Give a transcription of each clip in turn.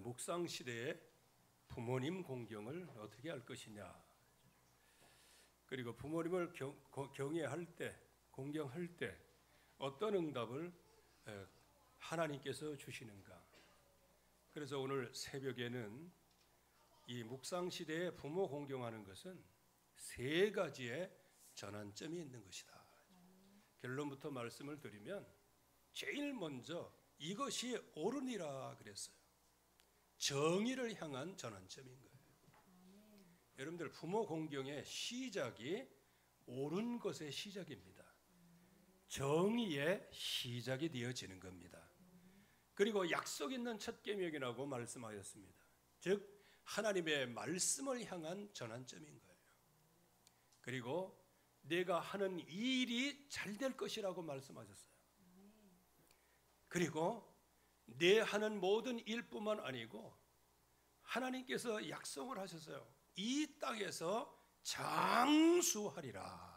묵상 시대에 부모님 공경을 어떻게 할 것이냐, 그리고 부모님을 경외할 때, 공경할 때 어떤 응답을 하나님께서 주시는가. 그래서 오늘 새벽에는 이 묵상 시대에 부모 공경하는 것은 세 가지의 전환점이 있는 것이다. 결론부터 말씀을 드리면 제일 먼저 이것이 옳으니라 그랬어요. 정의를 향한 전환점인 거예요. 여러분들, 부모 공경의 시작이 옳은 것의 시작입니다. 정의의 시작이 되어지는 겁니다. 그리고 약속 있는 첫 계명이라고 말씀하였습니다. 즉 하나님의 말씀을 향한 전환점인 거예요. 그리고 내가 하는 일이 잘 될 것이라고 말씀하셨어요. 그리고 내 하는 모든 일뿐만 아니고 하나님께서 약속을 하셨어요. 이 땅에서 장수하리라.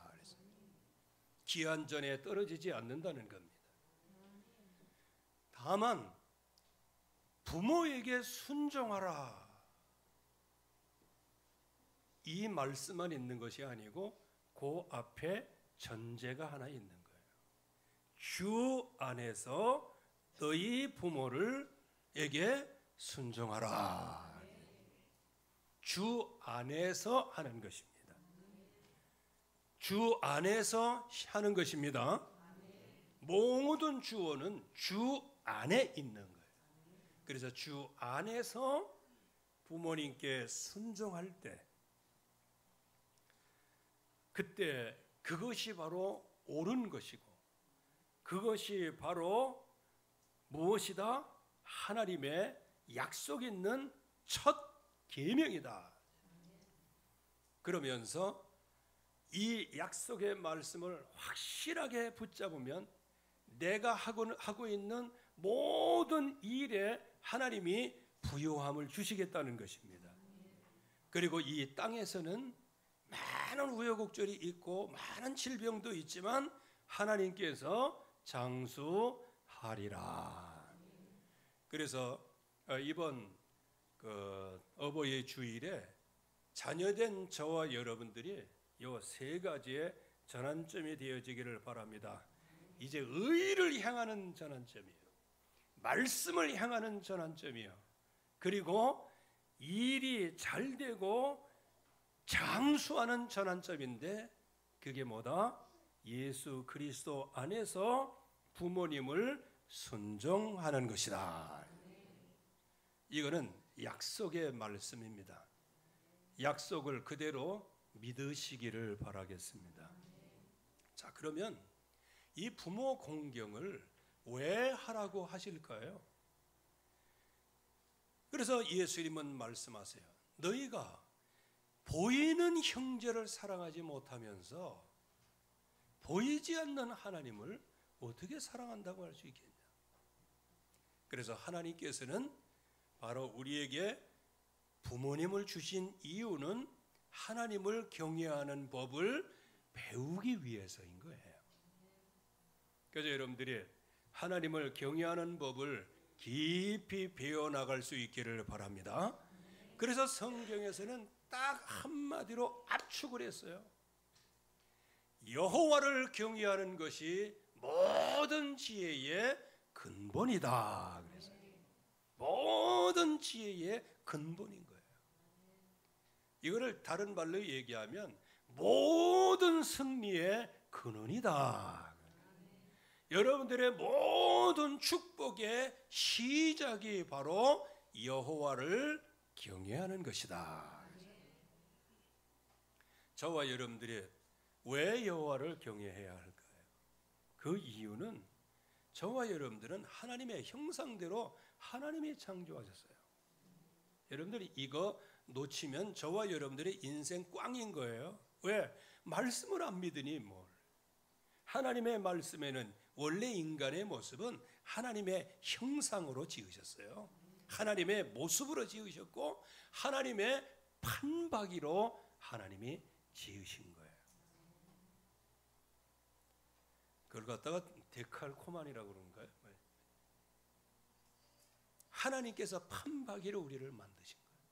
기한전에 떨어지지 않는다는 겁니다. 다만 부모에게 순종하라, 이 말씀만 있는 것이 아니고 그 앞에 전제가 하나 있는 거예요. 주 안에서 너희 부모를에게 순종하라. 주 안에서 하는 것입니다. 주 안에서 하는 것입니다. 모든 주어는 주 안에 있는 거예요. 그래서 주 안에서 부모님께 순종할 때, 그때 그것이 바로 옳은 것이고, 그것이 바로 무엇이다? 하나님의 약속 있는 첫 계명이다. 그러면서 이 약속의 말씀을 확실하게 붙잡으면 내가 하고 있는 모든 일에 하나님이 부요함을 주시겠다는 것입니다. 그리고 이 땅에서는 많은 우여곡절이 있고 많은 질병도 있지만 하나님께서 장수하리라. 그래서 이번 어버이 주일에 자녀된 저와 여러분들이 이 세 가지의 전환점이 되어지기를 바랍니다. 이제 의를 향하는 전환점이에요. 말씀을 향하는 전환점이에요. 그리고 일이 잘 되고 장수하는 전환점인데, 그게 뭐다? 예수 그리스도 안에서 부모님을 순종하는 것이다. 이거는 약속의 말씀입니다. 약속을 그대로 믿으시기를 바라겠습니다. 자, 그러면 이 부모 공경을 왜 하라고 하실까요? 그래서 예수님은 말씀하세요. 너희가 보이는 형제를 사랑하지 못하면서 보이지 않는 하나님을 어떻게 사랑한다고 할 수 있겠냐? 그래서 하나님께서는 바로 우리에게 부모님을 주신 이유는 하나님을 경외하는 법을 배우기 위해서인 거예요. 그래서 여러분들이 하나님을 경외하는 법을 깊이 배워나갈 수 있기를 바랍니다. 그래서 성경에서는 딱 한마디로 압축을 했어요. 여호와를 경외하는 것이 모든 지혜의 근본이다. 그래서 모든 지혜의 근본인 거예요. 이거를 다른 말로 얘기하면 모든 승리의 근원이다. 여러분들의 모든 축복의 시작이 바로 여호와를 경외하는 것이다. 저와 여러분들이 왜 여호와를 경외해야 할까요? 그 이유는 저와 여러분들은 하나님의 형상대로 하나님이 창조하셨어요. 여러분들이 이거 놓치면 저와 여러분들의 인생 꽝인 거예요. 왜? 말씀을 안 믿으니 뭘. 하나님의 말씀에는 원래 인간의 모습은 하나님의 형상으로 지으셨어요. 하나님의 모습으로 지으셨고 하나님의 판박이로 하나님이 지으신 거예요. 그걸 갖다가 데칼코만이라고 그러는가요? 하나님께서 판박이로 우리를 만드신 거예요.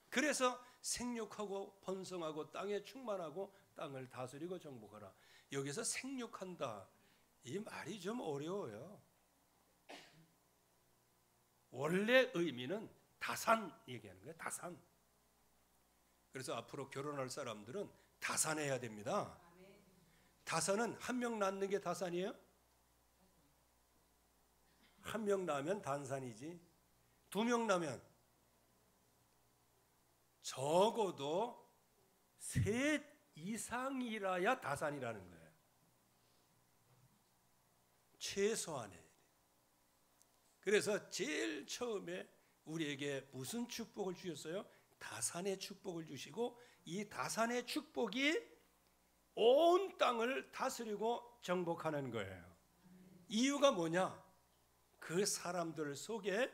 그래서 생육하고 번성하고 땅에 충만하고 땅을 다스리고 정복하라. 여기서 생육한다, 이 말이 좀 어려워요. 원래 의미는 다산 얘기하는 거예요. 다산. 그래서 앞으로 결혼할 사람들은 다산해야 됩니다. 다산은 한 명 낳는 게 다산이에요? 한 명 낳으면 단산이지. 두 명 낳으면 적어도 셋 이상이라야 다산이라는 거예요. 최소한에. 그래서 제일 처음에 우리에게 무슨 축복을 주셨어요? 다산의 축복을 주시고, 이 다산의 축복이 온 땅을 다스리고 정복하는 거예요. 이유가 뭐냐? 그 사람들 속에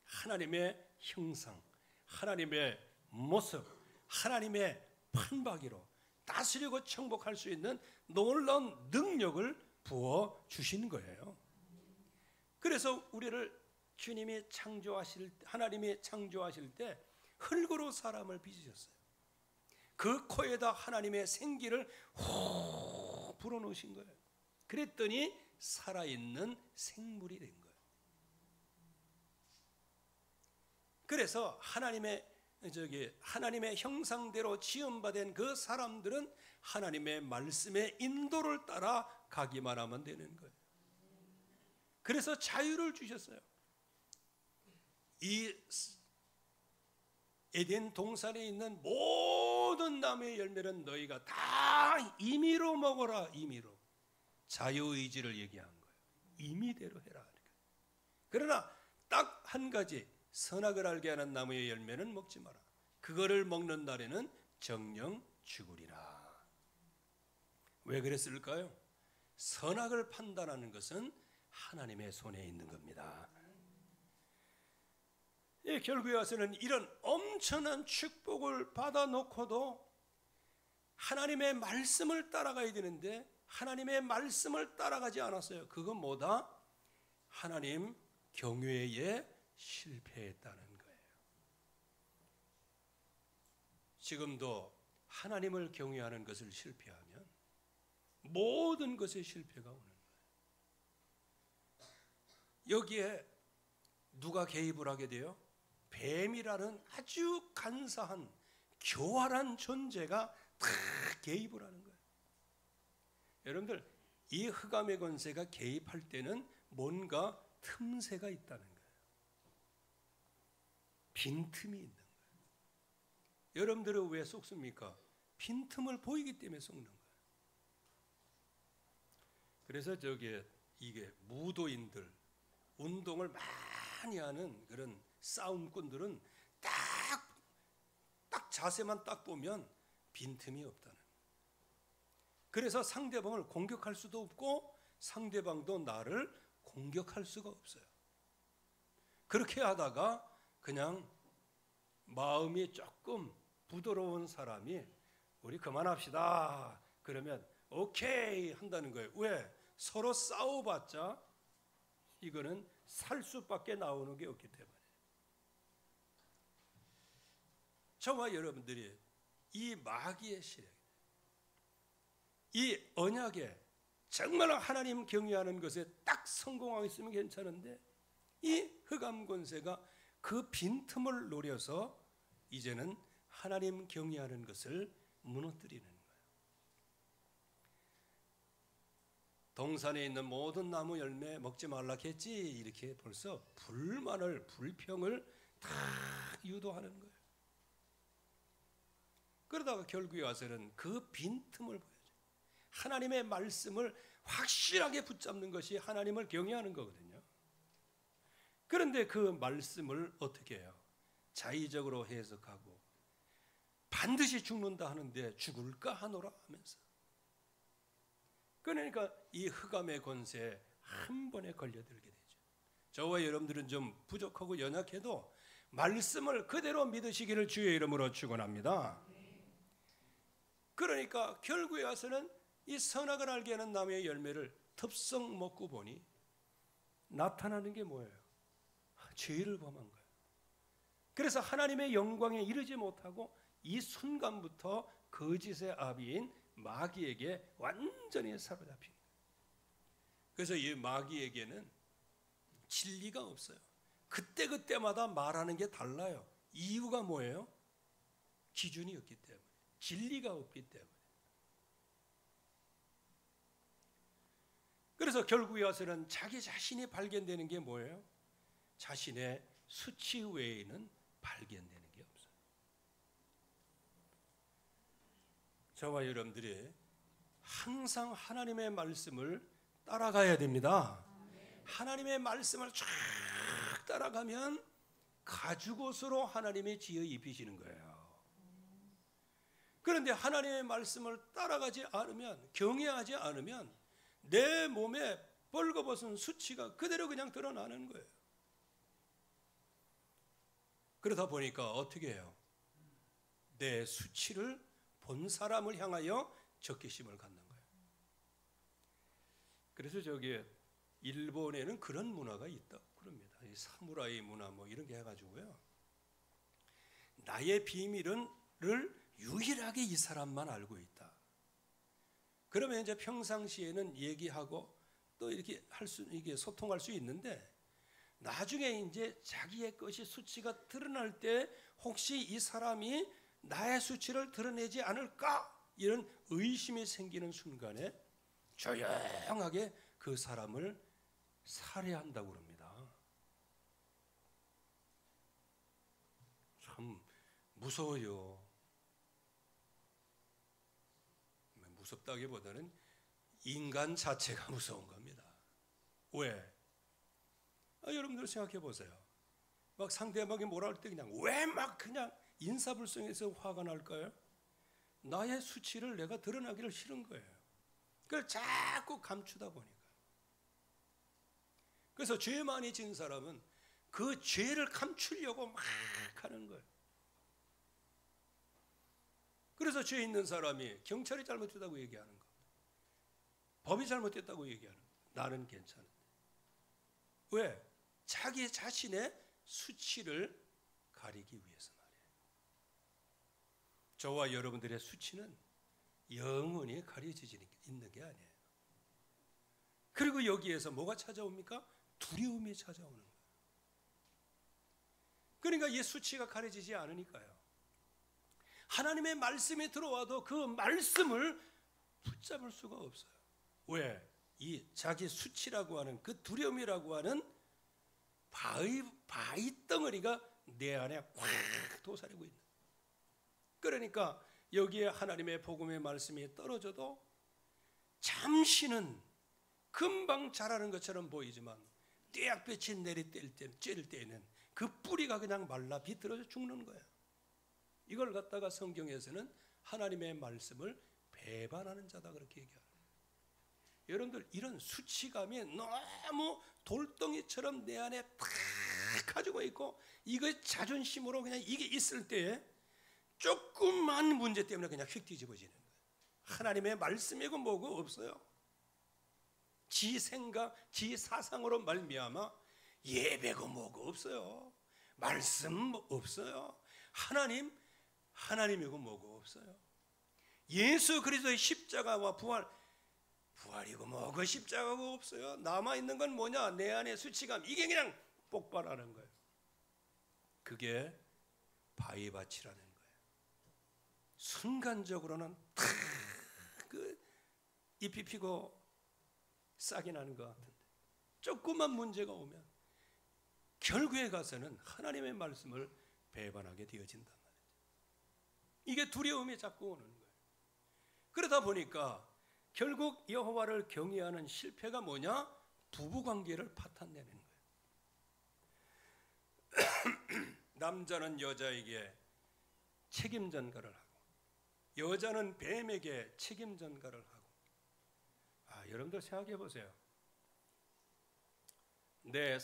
하나님의 형상, 하나님의 모습, 하나님의 판박이로 다스리고 정복할 수 있는 놀라운 능력을 부어 주신 거예요. 그래서 우리를 주님이 하나님이 창조하실 때 흙으로 사람을 빚으셨어요. 그 코에다 하나님의 생기를 후 불어넣으신 거예요. 그랬더니 살아있는 생물이 된 거예요. 그래서 하나님의 형상대로 지음받은 그 사람들은 하나님의 말씀의 인도를 따라 가기만 하면 되는 거예요. 그래서 자유를 주셨어요. 이 에덴 동산에 있는 모든 나무의 열매는 너희가 다 임의로 먹어라. 임의로. 자유의지를 얘기한 거예요. 임의대로 해라. 그러나 딱 한 가지, 선악을 알게 하는 나무의 열매는 먹지 마라. 그거를 먹는 날에는 정령 죽으리라. 왜 그랬을까요? 선악을 판단하는 것은 하나님의 손에 있는 겁니다. 결국에 와서는 이런 엄청난 축복을 받아놓고도 하나님의 말씀을 따라가야 되는데 하나님의 말씀을 따라가지 않았어요. 그건 뭐다? 하나님 경외에 실패했다는 거예요. 지금도 하나님을 경외하는 것을 실패하면 모든 것에 실패가 오는 거예요. 여기에 누가 개입을 하게 돼요? 뱀이라는 아주 간사한 교활한 존재가 다 개입을 하는 거예요. 여러분들, 이 흑암의 권세가 개입할 때는 뭔가 틈새가 있다는 거예요. 빈틈이 있는 거예요. 여러분들은 왜 속습니까? 빈틈을 보이기 때문에 속는 거예요. 그래서 이게 무도인들, 운동을 많이 하는 그런 싸움꾼들은 딱 자세만 딱 보면 빈틈이 없다는 거예요. 그래서 상대방을 공격할 수도 없고 상대방도 나를 공격할 수가 없어요. 그렇게 하다가 그냥 마음이 조금 부드러운 사람이 우리 그만합시다 그러면 오케이 한다는 거예요. 왜? 서로 싸워봤자 이거는 살 수밖에 나오는 게 없기 때문에. 저와 여러분들이 이 마귀의 시력, 이 언약에 정말 하나님 경외하는 것에 딱 성공하고 있으면 괜찮은데 이 흑암 권세가 그 빈틈을 노려서 이제는 하나님 경외하는 것을 무너뜨리는 거예요. 동산에 있는 모든 나무 열매 먹지 말라 했지, 이렇게 벌써 불평을 다 유도하는 거예요. 그러다가 결국에 와서는 그 빈틈을 보여줘요. 하나님의 말씀을 확실하게 붙잡는 것이 하나님을 경외하는 거거든요. 그런데 그 말씀을 어떻게 해요? 자의적으로 해석하고 반드시 죽는다 하는데 죽을까 하노라 하면서, 그러니까 이 흑암의 권세에 한 번에 걸려들게 되죠. 저와 여러분들은 좀 부족하고 연약해도 말씀을 그대로 믿으시기를 주의 이름으로 축원합니다. 그러니까 결국에 와서는 이 선악을 알게 하는 나무의 열매를 덥석 먹고 보니 나타나는 게 뭐예요? 죄를 범한 거예요. 그래서 하나님의 영광에 이르지 못하고 이 순간부터 거짓의 아비인 마귀에게 완전히 사로잡힌 거예요. 그래서 이 마귀에게는 진리가 없어요. 그때그때마다 말하는 게 달라요. 이유가 뭐예요? 기준이 없기 때문에, 진리가 없기 때문에. 그래서 결국에 와서는 자기 자신이 발견되는 게 뭐예요? 자신의 수치 외에는 발견되는 게 없어요. 저와 여러분들이 항상 하나님의 말씀을 따라가야 됩니다. 하나님의 말씀을 쫙 따라가면 가죽옷으로 하나님이 지어 입히시는 거예요. 그런데 하나님의 말씀을 따라가지 않으면, 경외하지 않으면 내 몸에 벌거벗은 수치가 그대로 그냥 드러나는 거예요. 그러다 보니까 어떻게 해요? 내 수치를 본 사람을 향하여 적개심을 갖는 거예요. 그래서 저기 일본에는 그런 문화가 있다고 그럽니다. 이 사무라이 문화 뭐 이런 게 해가지고요. 나의 비밀을 유일하게 이 사람만 알고 있다. 그러면 이제 평상시에는 얘기하고 또 이렇게 이게 소통할 수 있는데, 나중에 이제 자기의 것이 수치가 드러날 때 혹시 이 사람이 나의 수치를 드러내지 않을까? 이런 의심이 생기는 순간에 조용하게 그 사람을 살해한다고 그럽니다. 참 무서워요. 무섭다기보다는 인간 자체가 무서운 겁니다. 왜? 여러분들 생각해 보세요. 막 상대방이 뭐라 할 때 그냥 왜 막 그냥 인사불성해서 화가 날까요? 나의 수치를 내가 드러나기를 싫은 거예요. 그걸 자꾸 감추다 보니까. 그래서 죄 많이 진 사람은 그 죄를 감추려고 막 하는 거예요. 그래서 죄 있는 사람이 경찰이 잘못했다고 얘기하는 거, 법이 잘못했다고 얘기하는 거, 나는 괜찮은데. 왜? 자기 자신의 수치를 가리기 위해서 말이에요. 저와 여러분들의 수치는 영원히 가려지지 있는 게 아니에요. 그리고 여기에서 뭐가 찾아옵니까? 두려움이 찾아오는 거예요. 그러니까 이 수치가 가려지지 않으니까요. 하나님의 말씀이 들어와도 그 말씀을 붙잡을 수가 없어요. 왜? 이 자기 수치라고 하는 그 두려움이라고 하는 바위 덩어리가 내 안에 확 도사리고 있는. 그러니까 여기에 하나님의 복음의 말씀이 떨어져도 잠시는 금방 자라는 것처럼 보이지만 떼약볕이 쬐를 때에는 그 뿌리가 그냥 말라 비틀어져 죽는 거예요. 이걸 갖다가 성경에서는 하나님의 말씀을 배반하는 자다 그렇게 얘기합니다. 여러분들 이런 수치감이 너무 돌덩이처럼 내 안에 탁 가지고 있고 이거 자존심으로 그냥 이게 있을 때에 조그만 문제 때문에 그냥 휙 뒤집어지는 거예요. 하나님의 말씀이고 뭐고 없어요. 지 생각, 지 사상으로 말미암아 예배고 뭐고 없어요. 말씀 없어요. 하나님이고 뭐고 없어요. 예수 그리스도의 십자가와 부활이고 뭐고 십자가고 없어요. 남아있는 건 뭐냐? 내 안의 수치감. 이게 그냥 폭발하는 거예요. 그게 바위밭이라는 거예요. 순간적으로는 탁 그 잎이 피고 싹이 나는 것 같은데 조그만 문제가 오면 결국에 가서는 하나님의 말씀을 배반하게 되어진단 말이죠. 이게 두려움이 자꾸 오는 거예요. 그러다 보니까 결국 여호와를 경외하는 실패가 뭐냐? 부부관계를 파탄내는 거예요. 남자는 여자에게 책임 전가를 하고 여자는 뱀에게 책임 전가를 하고. 여러분들 생각해 보세요. 이제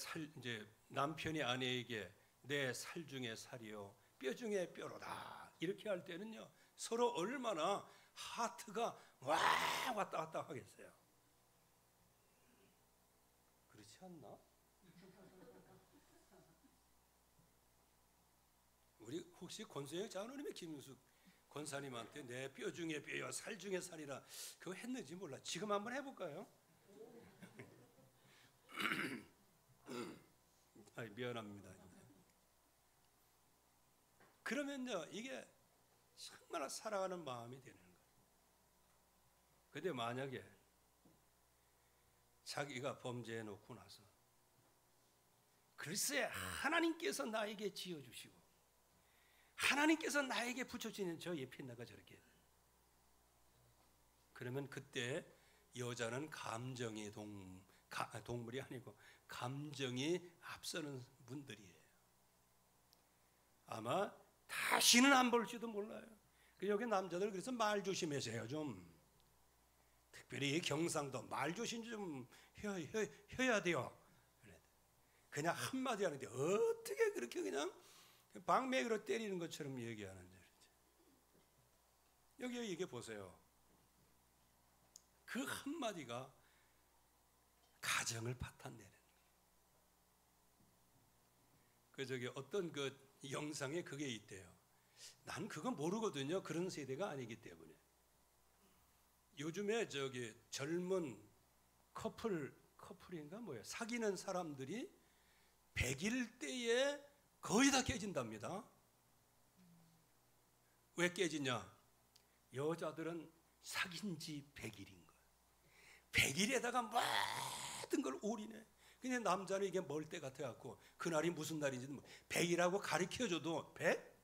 남편이 아내에게 내 살 중에 살이요 뼈 중에 뼈로다 이렇게 할 때는요 서로 얼마나 하트가 왔다 갔다 하겠어요. 그렇지 않나? 우리 혹시 권순영 장로님의 김윤숙 권사님한테 내 뼈 중에 뼈야 살 중에 살이라 그거 했는지 몰라. 지금 한번 해볼까요? 미안합니다. 그러면요 이게 정말 살아가는 마음이 되는 거예요. 근데 만약에 자기가 범죄해 놓고 나서 글쎄 하나님께서 나에게 지어주시고 하나님께서 나에게 붙여주는 저 예편나가 저렇게, 그러면 그때 여자는 감정의 동물이 아니고 감정이 앞서는 분들이에요. 아마 다시는 안 볼지도 몰라요. 여기 남자들 그래서 말 조심하세요. 좀 특별히 경상도 말 조심 좀 해야 돼요. 그냥 한마디 하는데 어떻게 그렇게 그냥 방맹이로 때리는 것처럼 얘기하는지. 여기 이게 보세요. 그 한마디가 가정을 파탄내는. 저기 어떤 그 영상에 그게 있대요. 난 그거 모르거든요. 그런 세대가 아니기 때문에. 요즘에 저기 젊은 커플인가 뭐야 사귀는 사람들이 100일 때에 거의 다 깨진답니다. 왜 깨지냐? 여자들은 사귄 지 100일인 거예요. 100일에다가 모든 걸 올인해. 근데 남자는 이게 멀 때 같아갖고 그날이 무슨 날인지는 100이라고 가르쳐줘도 100?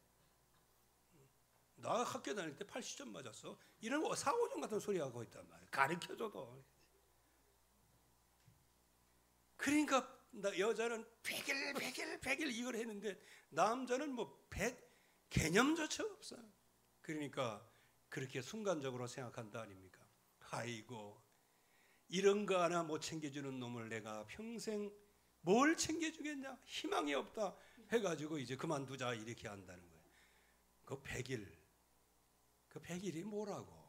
나 학교 다닐 때 80점 맞았어. 이런 4, 5점 같은 소리 하고 있단 말이야. 가르쳐줘도. 그러니까 여자는 100일 이걸 했는데 남자는 뭐 100 개념조차 없어요. 그러니까 그렇게 순간적으로 생각한다 아닙니까? 아이고 이런 거 하나 못 챙겨주는 놈을 내가 평생 뭘 챙겨주겠냐? 희망이 없다 해가지고 이제 그만두자 이렇게 한다는 거예요. 그 100일 그 100일이 뭐라고?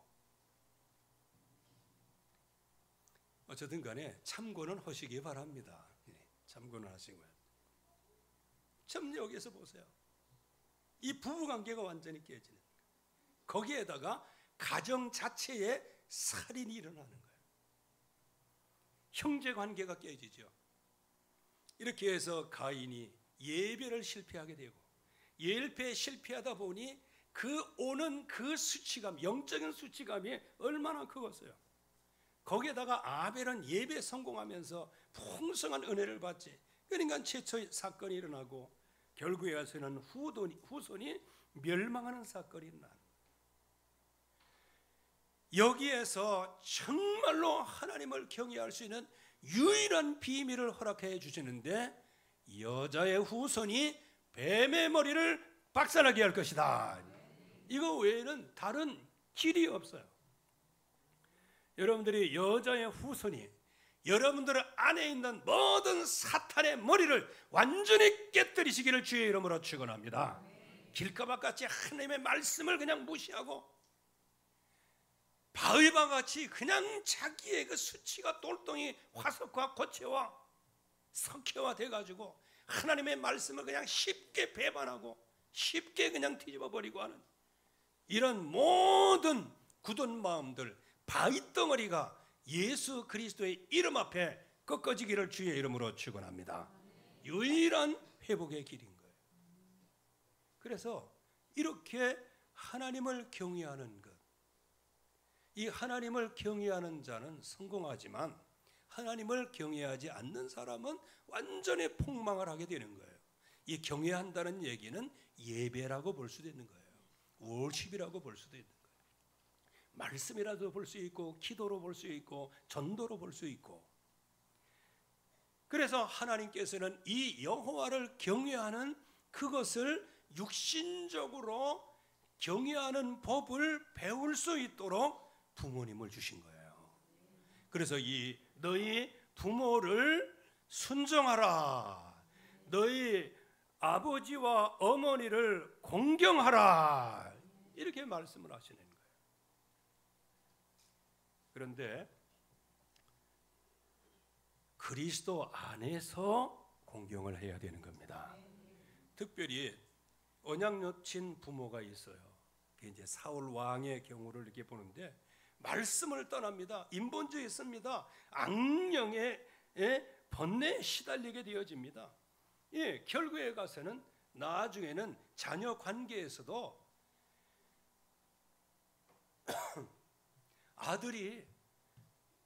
어쨌든 간에 참고는 하시기 바랍니다. 참고는 하시고요. 참 여기에서 보세요. 이 부부관계가 완전히 깨지는 거예요. 거기에다가 가정 자체에 살인이 일어나는 거예요. 형제관계가 깨지죠. 이렇게 해서 가인이 예배를 실패하게 되고 예배에 실패하다 보니 그 오는 그 수치감, 영적인 수치감이 얼마나 크겠어요. 거기에다가 아벨은 예배 성공하면서 풍성한 은혜를 받지. 그러니까 최초의 사건이 일어나고 결국에 가서는 후손이 멸망하는 사건이 일어나는 거예요. 여기에서 정말로 하나님을 경외할 수 있는 유일한 비밀을 허락해 주시는데 여자의 후손이 뱀의 머리를 박살나게 할 것이다. 이거 외에는 다른 길이 없어요. 여러분들이 여자의 후손이 여러분들 안에 있는 모든 사탄의 머리를 완전히 깨뜨리시기를 주의 이름으로 축원합니다. 길가밭같이 하나님의 말씀을 그냥 무시하고 바위바 같이 그냥 자기의 그 수치가 똘똘이 화석화 고체화 석회화 돼가지고 하나님의 말씀을 그냥 쉽게 배반하고 쉽게 그냥 뒤집어 버리고 하는 이런 모든 굳은 마음들 바위덩어리가 예수 그리스도의 이름 앞에 꺾어지기를 주의 이름으로 축원합니다. 유일한 회복의 길인 거예요. 그래서 이렇게 하나님을 경외하는 것, 이 하나님을 경외하는 자는 성공하지만 하나님을 경외하지 않는 사람은 완전히 폭망을 하게 되는 거예요. 이 경외한다는 얘기는 예배라고 볼 수도 있는 거예요. 월십이라고 볼 수도 있는 거예요. 말씀이라도 볼 수 있고 기도로 볼 수 있고 전도로 볼 수 있고. 그래서 하나님께서는 이 여호와를 경외하는 그것을 육신적으로 경외하는 법을 배울 수 있도록 부모님을 주신 거예요. 그래서 이 너희 부모를 순종하라. 너희 아버지와 어머니를 공경하라. 이렇게 말씀을 하시는 거예요. 그런데 그리스도 안에서 공경을 해야 되는 겁니다. 특별히 언약 놓친 부모가 있어요. 그게 이제 사울 왕의 경우를 이렇게 보는데 말씀을 떠납니다. 인본주의에 있습니다. 악령의 번뇌에 시달리게 되어집니다. 예, 결국에 가서는 나중에는 자녀 관계에서도 아들이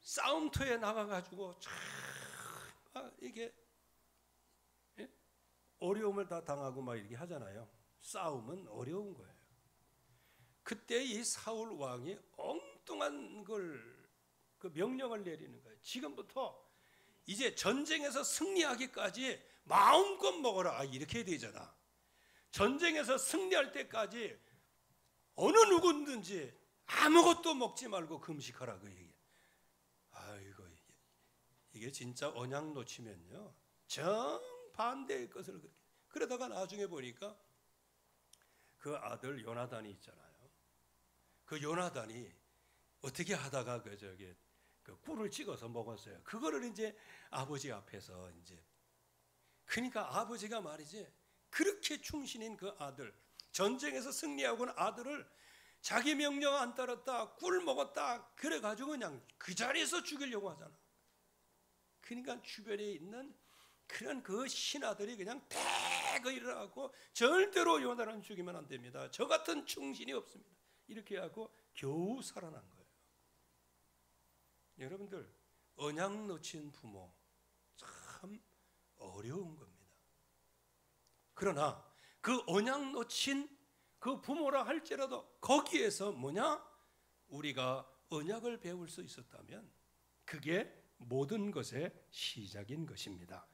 싸움터에 나가가지고 이게 어려움을 다 당하고 막 이렇게 하잖아요. 싸움은 어려운 거예요. 그때 이 사울 왕이 엉뚱한 그 명령을 내리는 거예요. 지금부터 이제 전쟁에서 승리하기까지 마음껏 먹어라. 이렇게 되잖아. 전쟁에서 승리할 때까지 어느 누구든지 아무것도 먹지 말고 금식하라 그 얘기. 아이고 이게 진짜 언약 놓치면요 정반대의 것을 그러다가 나중에 보니까 그 아들 요나단이 있잖아요. 그 요나단이 어떻게 하다가 그 꿀을 찍어서 먹었어요. 그거를 이제 아버지 앞에서 이제 그러니까 아버지가 말이지 그렇게 충신인 그 아들 전쟁에서 승리하고는 아들을 자기 명령 안 따랐다 꿀 먹었다 그래가지고 그냥 그 자리에서 죽이려고 하잖아. 그러니까 주변에 있는 그런 그 신하들이 그냥 대거 일어나고 절대로 요나단을 죽이면 안 됩니다. 저 같은 충신이 없습니다. 이렇게 하고 겨우 살아난 거예요. 여러분들 언약 놓친 부모 참 어려운 겁니다. 그러나 그 언약 놓친 그 부모라 할지라도 거기에서 뭐냐? 우리가 언약을 배울 수 있었다면 그게 모든 것의 시작인 것입니다.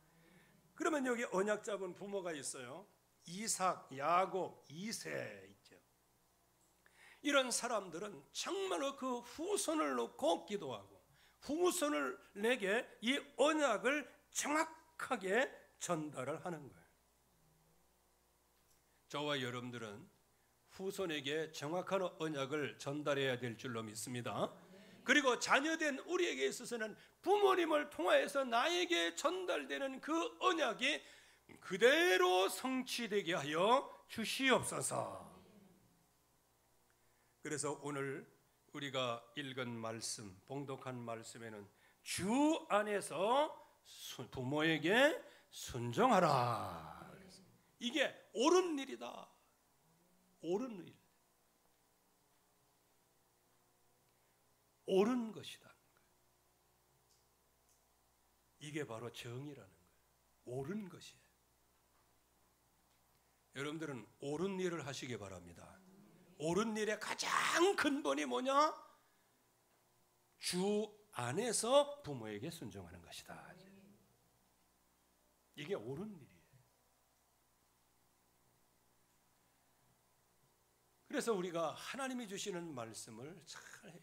그러면 여기 언약 잡은 부모가 있어요. 이삭, 야곱, 이세 있죠. 이런 사람들은 정말로 그 후손을 놓고 기도하고 후손을 내게 이 언약을 정확하게 전달을 하는 거예요. 저와 여러분들은 후손에게 정확한 언약을 전달해야 될 줄로 믿습니다. 그리고 자녀된 우리에게 있어서는 부모님을 통하여서 나에게 전달되는 그 언약이 그대로 성취되게 하여 주시옵소서. 그래서 오늘 우리가 읽은 말씀, 봉독한 말씀에는 주 안에서 부모에게 순종하라. 이게 옳은 일이다. 옳은 일. 옳은 것이다. 이게 바로 정의라는 거예요. 옳은 것이에요. 여러분들은 옳은 일을 하시기 바랍니다. 옳은 일의 가장 근본이 뭐냐? 주 안에서 부모에게 순종하는 것이다. 이게 옳은 일이에요. 그래서 우리가 하나님이 주시는 말씀을 잘 해야 돼요.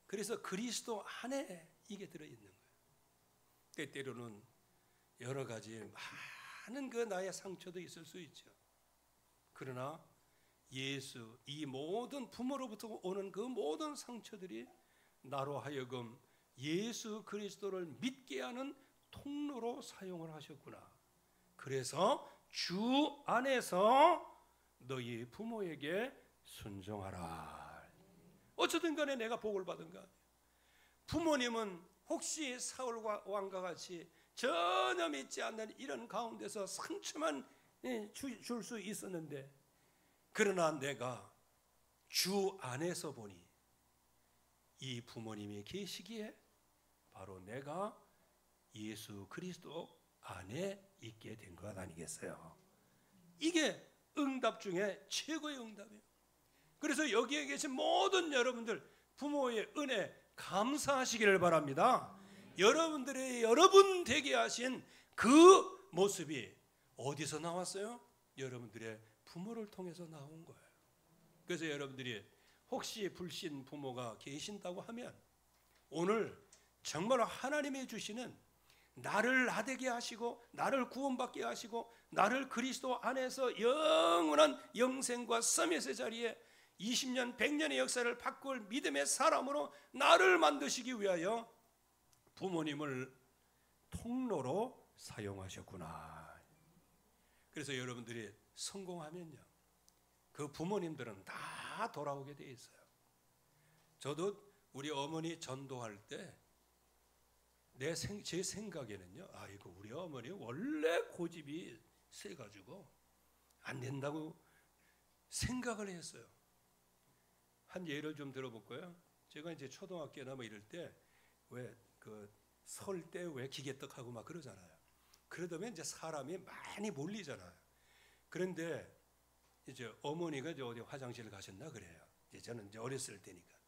그래서 그리스도 안에 이게 들어있는 거예요. 때때로는 여러 가지 많은 그 나의 상처도 있을 수 있죠. 그러나 예수, 이 모든 부모로부터 오는 그 모든 상처들이 나로 하여금 예수 그리스도를 믿게 하는 통로로 사용을 하셨구나. 그래서 주 안에서 너희 부모에게 순종하라. 어쨌든 간에 내가 복을 받은 거 아니에요. 부모님은 혹시 사울 왕과 같이 전혀 믿지 않는 이런 가운데서 상처만 줄 수 있었는데, 그러나 내가 주 안에서 보니 이 부모님이 계시기에 바로 내가 예수 그리스도 안에 있게 된 것 아니겠어요? 이게 응답 중에 최고의 응답이에요. 그래서 여기에 계신 모든 여러분들 부모의 은혜 감사하시기를 바랍니다. 여러분들의 여러분 되게 하신 그 모습이 어디서 나왔어요? 여러분들의 부모를 통해서 나온 거예요. 그래서 여러분들이 혹시 불신 부모가 계신다고 하면 오늘 정말 하나님이 주시는 나를 나되게 하시고 나를 구원받게 하시고 나를 그리스도 안에서 영원한 영생과 서밋의 자리에 20년 100년의 역사를 바꿀 믿음의 사람으로 나를 만드시기 위하여 부모님을 통로로 사용하셨구나. 그래서 여러분들이 성공하면요 그 부모님들은 다 돌아오게 돼 있어요. 저도 우리 어머니 전도할 때 제 생각에는요, 이거 우리 어머니 원래 고집이 세가지고 안 된다고 생각을 했어요. 한 예를 좀 들어볼까요? 제가 이제 초등학교나 뭐 이럴 때 왜 그 설 때 왜 기계떡하고 막 그러잖아요. 그러다면 이제 사람이 많이 몰리잖아요. 그런데 이제 어머니가 이제 어디 화장실 가셨나 그래요. 이제 저는 이제 어렸을 때니까.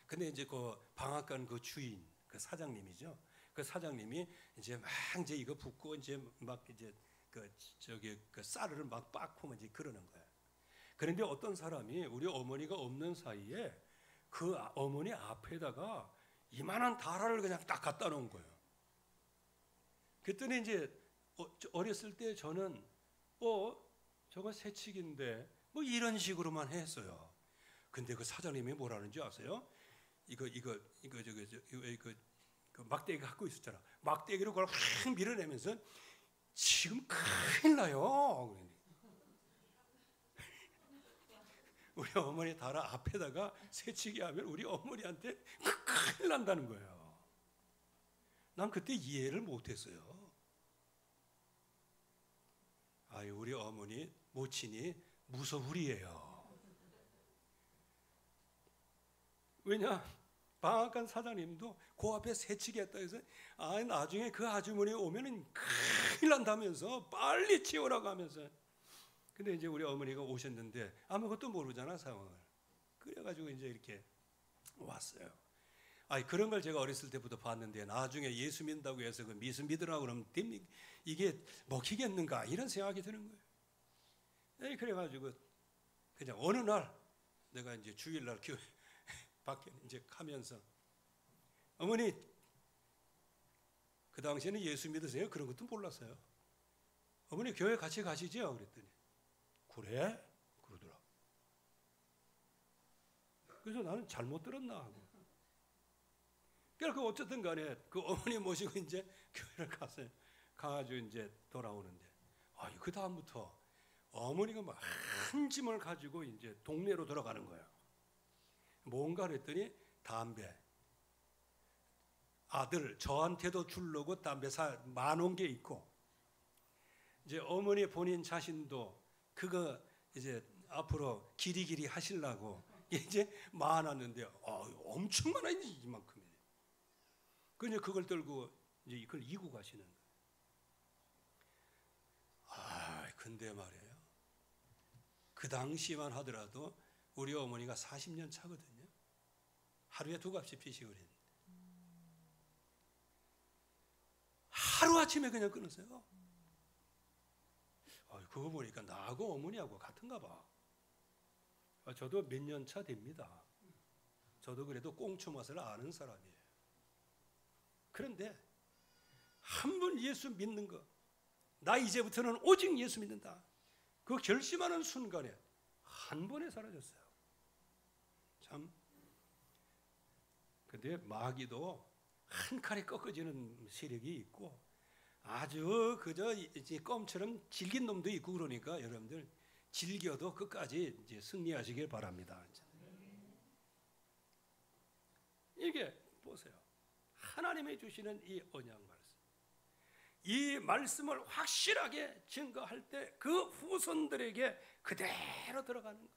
근데 이제 그 방앗간 그 주인, 그 사장님이죠. 그 사장님이 이제 막 이제 이거 붓고 이제 막 이제 그 쌀을 막 빻고 이제 그러는 거예요. 그런데 어떤 사람이 우리 어머니가 없는 사이에 그 어머니 앞에다가 이만한 다라를 그냥 딱 갖다 놓은 거예요. 그랬더니 이제 어렸을 때 저는 저거 새치기인데 뭐 이런 식으로만 했어요. 근데 그 사장님이 뭐라는지 아세요? 이거 그 막대기 갖고 있었잖아. 막대기로 그걸 확 밀어내면서 지금 큰일 나요. 우리 어머니 다라 앞에다가 새치기 하면 우리 어머니한테 큰일 난다는 거예요. 난 그때 이해를 못했어요. 우리 어머니 모친이 무서울이에요. 왜냐? 방앗간 사장님도 그 앞에 새치기 했다 해서 나중에 그 아주머니 오면은 큰일 난다면서 빨리 치우라고 하면서. 근데 이제 우리 어머니가 오셨는데 아무것도 모르잖아 상황을. 그래가지고 이제 이렇게 왔어요. 그런 걸 제가 어렸을 때부터 봤는데 나중에 예수 믿는다고 해서 그 미수 믿으라고 그러면 이게 먹히겠는가 이런 생각이 드는 거예요. 그래가지고 그냥 어느 날 내가 이제 주일날 교회 밖에 이제 가면서 어머니 그 당시에는 예수 믿으세요? 그런 것도 몰랐어요. 어머니 교회 같이 가시죠? 그랬더니 그래? 그러더라. 그래서 나는 잘못 들었나 하고. 그러니까 어쨌든 간에 그 어머니 모시고 이제 교회를 갔어요. 가가지고 이제 돌아오는데 그 다음부터 어머니가 막 한 짐을 가지고 이제 동네로 들어가는 거예요. 뭔가 그랬더니 담배. 아들 저한테도 주려고 담배 10,000개 있고 이제 어머니 본인 자신도 그거 이제 앞으로 길이길이 하시려고 이제 많았는데 엄청 많아 이만큼이. 그냥 그걸 들고 이제 이걸 이고 가시는 거예요. 근데 말이에요. 그 당시만 하더라도 우리 어머니가 40년 차거든요. 하루에 2갑씩 피시고 그랬는데 하루아침에 그냥 끊었어요. 그거 보니까 나하고 어머니하고 같은가 봐. 저도 몇 년 차 됩니다. 저도 그래도 꽁초 맛을 아는 사람이에요. 그런데 한 번 예수 믿는 거, 나 이제부터는 오직 예수 믿는다. 그 결심하는 순간에 한 번에 사라졌어요. 참. 근데 마귀도 한 칼에 꺾어지는 세력이 있고 아주 그저 이제 껌처럼 질긴 놈도 있고 그러니까 여러분들 즐겨도 끝까지 이제 승리하시길 바랍니다. 이게 보세요. 하나님이 주시는 이 언약 말씀. 이 말씀을 확실하게 증거할 때 그 후손들에게 그대로 들어가는 거예요.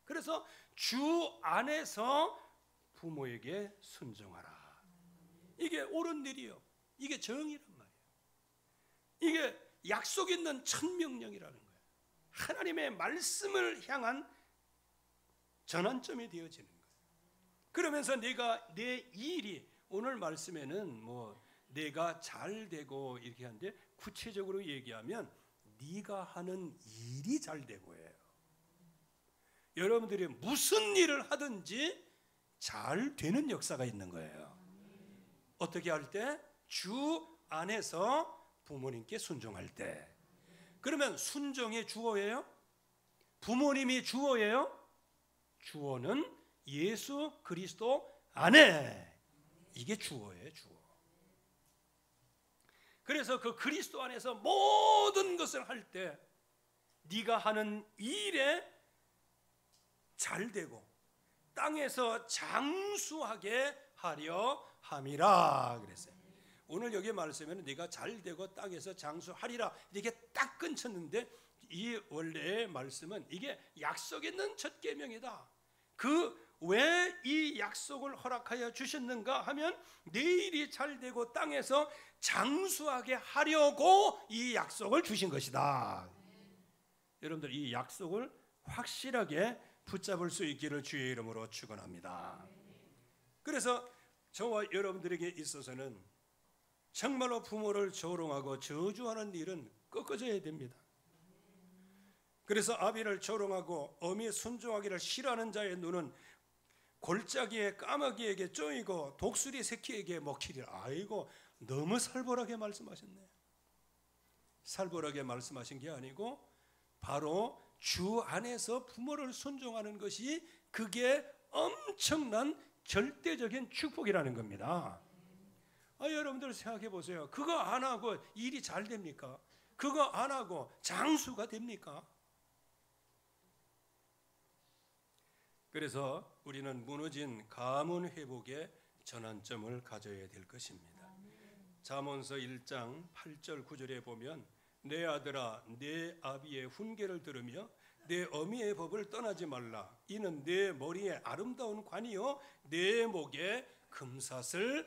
그래서 주 안에서 부모에게 순종하라. 이게 옳은 일이요. 이게 정의란 말이에요. 이게 약속 있는 첫 명령이라는 거예요. 하나님의 말씀을 향한 전환점이 되어지는 거예요. 그러면서 내가 내 일이 오늘 말씀에는 뭐 내가 잘 되고 이렇게 하는데 구체적으로 얘기하면 네가 하는 일이 잘 되고 해요. 여러분들이 무슨 일을 하든지 잘 되는 역사가 있는 거예요. 어떻게 할 때? 주 안에서 부모님께 순종할 때. 그러면 순종이 주어예요? 부모님이 주어예요? 주어는 예수 그리스도 안에. 이게 주어예요, 주어. 그래서 그 그리스도 안에서 모든 것을 할 때 네가 하는 일에 잘되고 땅에서 장수하게 하려 함이라 그랬어요. 오늘 여기 말씀에는 네가 잘되고 땅에서 장수하리라 이렇게 딱 끊쳤는데, 이 원래의 말씀은 이게 약속 있는 첫 계명이다. 그 왜 이 약속을 허락하여 주셨는가 하면 내 일이 잘되고 땅에서 장수하게 하려고 이 약속을 주신 것이다. 여러분들 이 약속을 확실하게 붙잡을 수 있기를 주의 이름으로 축원합니다. 그래서 저와 여러분들에게 있어서는 정말로 부모를 조롱하고 저주하는 일은 꺾어져야 됩니다. 그래서 아비를 조롱하고 어미의 순종하기를 싫어하는 자의 눈은 골짜기에 까마귀에게 쪼이고 독수리 새끼에게 먹히리라. 아이고, 너무 살벌하게 말씀하셨네요. 살벌하게 말씀하신 게 아니고 바로 주 안에서 부모를 순종하는 것이 그게 엄청난 절대적인 축복이라는 겁니다. 여러분들 생각해 보세요. 그거 안 하고 일이 잘 됩니까? 그거 안 하고 장수가 됩니까? 그래서 우리는 무너진 가문 회복의 전환점을 가져야 될 것입니다. 잠언서 1장 8절 9절에 보면 내 아들아 내 아비의 훈계를 들으며 내 어미의 법을 떠나지 말라. 이는 내 머리에 아름다운 관이요 내 목에 금사슬이니라.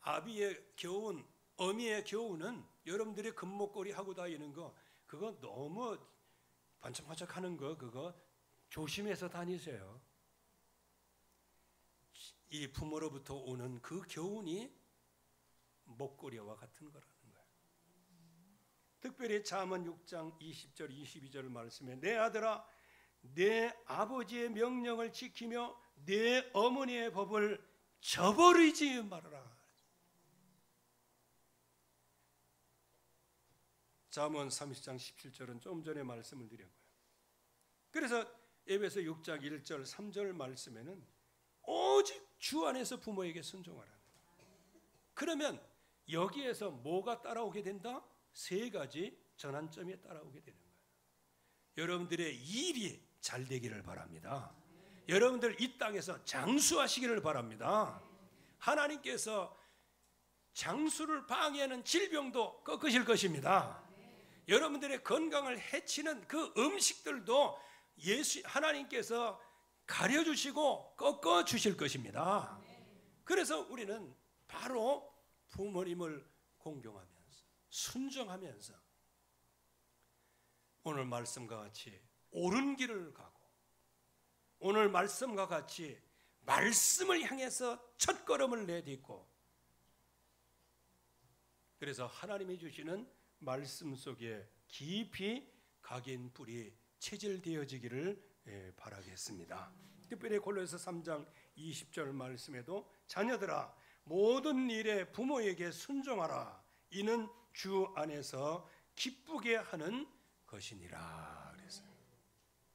아비의 교훈, 어미의 교훈은 여러분들이 금목걸이 하고 다니는 거 그거 너무 반짝반짝 하는 거 그거 조심해서 다니세요. 이 부모로부터 오는 그 교훈이 목걸이와 같은 거라는 거예요. 특별히 잠언 6장 20절 22절 말씀에 내 아들아 내 아버지의 명령을 지키며 내 어머니의 법을 저버리지 말아라. 잠언 30장 17절은 좀 전에 말씀을 드렸고요. 그래서 에베소 6장 1절 3절 말씀에는 오직 주 안에서 부모에게 순종하라. 그러면 여기에서 뭐가 따라오게 된다? 세 가지 전환점이 따라오게 되는 거예요. 여러분들의 일이 잘 되기를 바랍니다. 여러분들 이 땅에서 장수하시기를 바랍니다. 하나님께서 장수를 방해하는 질병도 꺾으실 것입니다. 여러분들의 건강을 해치는 그 음식들도 하나님께서 가려주시고 꺾어주실 것입니다. 그래서 우리는 바로 부모님을 공경하면서 순종하면서 오늘 말씀과 같이 옳은 길을 가고 오늘 말씀과 같이 말씀을 향해서 첫걸음을 내딛고 그래서 하나님이 주시는 말씀 속에 깊이 각인 뿌리 체질되어지기를 바라겠습니다. 특별히 골로새 3장 20절 말씀에도 자녀들아 모든 일에 부모에게 순종하라. 이는 주 안에서 기쁘게 하는 것이니라 그랬어요.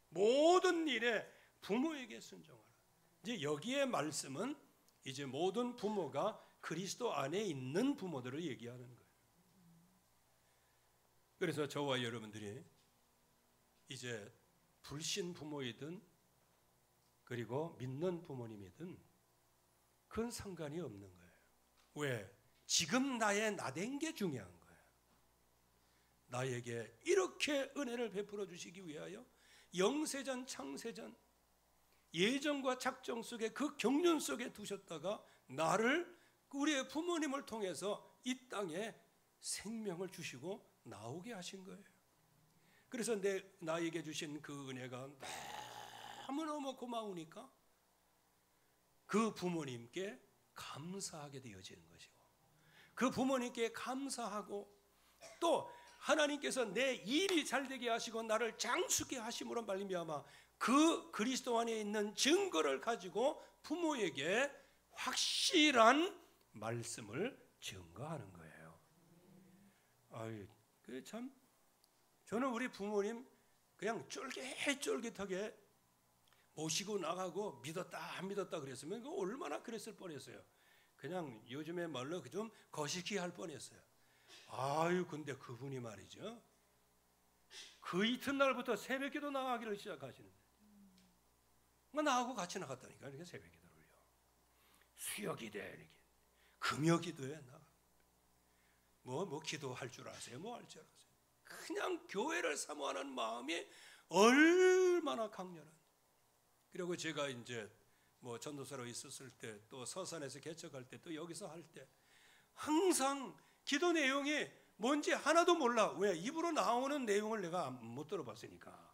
모든 일에 부모에게 순종하라. 이제 여기에 말씀은 이제 모든 부모가 그리스도 안에 있는 부모들을 얘기하는 거예요. 그래서 저와 여러분들이 이제 불신 부모이든 그리고 믿는 부모님이든 그건 상관이 없는 거예요. 왜? 지금 나의 나된 게 중요한 거예요. 나에게 이렇게 은혜를 베풀어 주시기 위하여 영세전 창세전 예정과 작정 속에 그 경륜 속에 두셨다가 나를 우리의 부모님을 통해서 이 땅에 생명을 주시고 나오게 하신 거예요. 그래서 나에게 주신 그 은혜가 너무너무 고마우니까 그 부모님께 감사하게 되어지는 것이고 그 부모님께 감사하고 또 하나님께서 내 일이 잘되게 하시고 나를 장수케 하심으로 말미암아 그 그리스도 안에 있는 증거를 가지고 부모에게 확실한 말씀을 증거하는 거예요. 아이, 그 참 저는 우리 부모님 그냥 쫄깃쫄깃하게 모시고 나가고 믿었다 안 믿었다 그랬으면 그 얼마나 그랬을 뻔했어요. 그냥 요즘에 말로 좀 거시기 할 뻔했어요. 아유 근데 그분이 말이죠. 그 이튿날부터 새벽기도 나가기를 시작하시는데 나하고 같이 나갔다니까. 이렇게 새벽기도를 올려. 수요기도에 이렇게 금요기도에 나. 뭐 기도할 줄 아세요? 뭐 할 줄 아세요? 그냥 교회를 사모하는 마음이 얼마나 강렬한. 그리고 제가 이제 뭐 전도사로 있었을 때, 또 서산에서 개척할 때, 또 여기서 할 때 항상 기도 내용이 뭔지 하나도 몰라. 왜? 입으로 나오는 내용을 내가 못 들어봤으니까.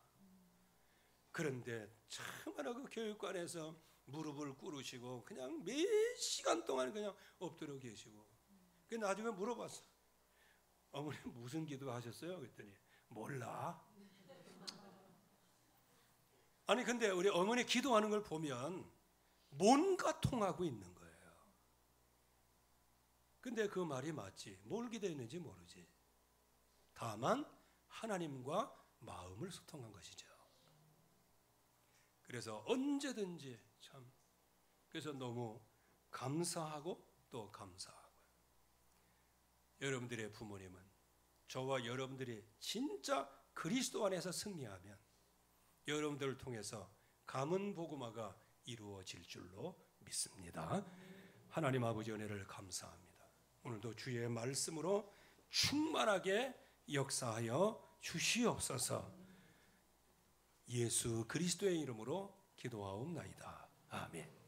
그런데 참으로 그 교육관에서 무릎을 꿇으시고 그냥 몇 시간 동안 그냥 엎드려 계시고, 그 나중에 물어봤어. 어머니 무슨 기도 하셨어요? 그랬더니 몰라. 아니 근데 우리 어머니 기도하는 걸 보면 뭔가 통하고 있는 거예요. 근데 그 말이 맞지. 뭘 기도했는지 모르지. 다만 하나님과 마음을 소통한 것이죠. 그래서 언제든지 참, 그래서 너무 감사하고 또 감사하고요. 여러분들의 부모님은 저와 여러분들이 진짜 그리스도 안에서 승리하면 여러분들을 통해서 가문 복음화가 이루어질 줄로 믿습니다. 하나님 아버지 은혜를 감사합니다. 오늘도 주의 말씀으로 충만하게 역사하여 주시옵소서. 예수 그리스도의 이름으로 기도하옵나이다. 아멘.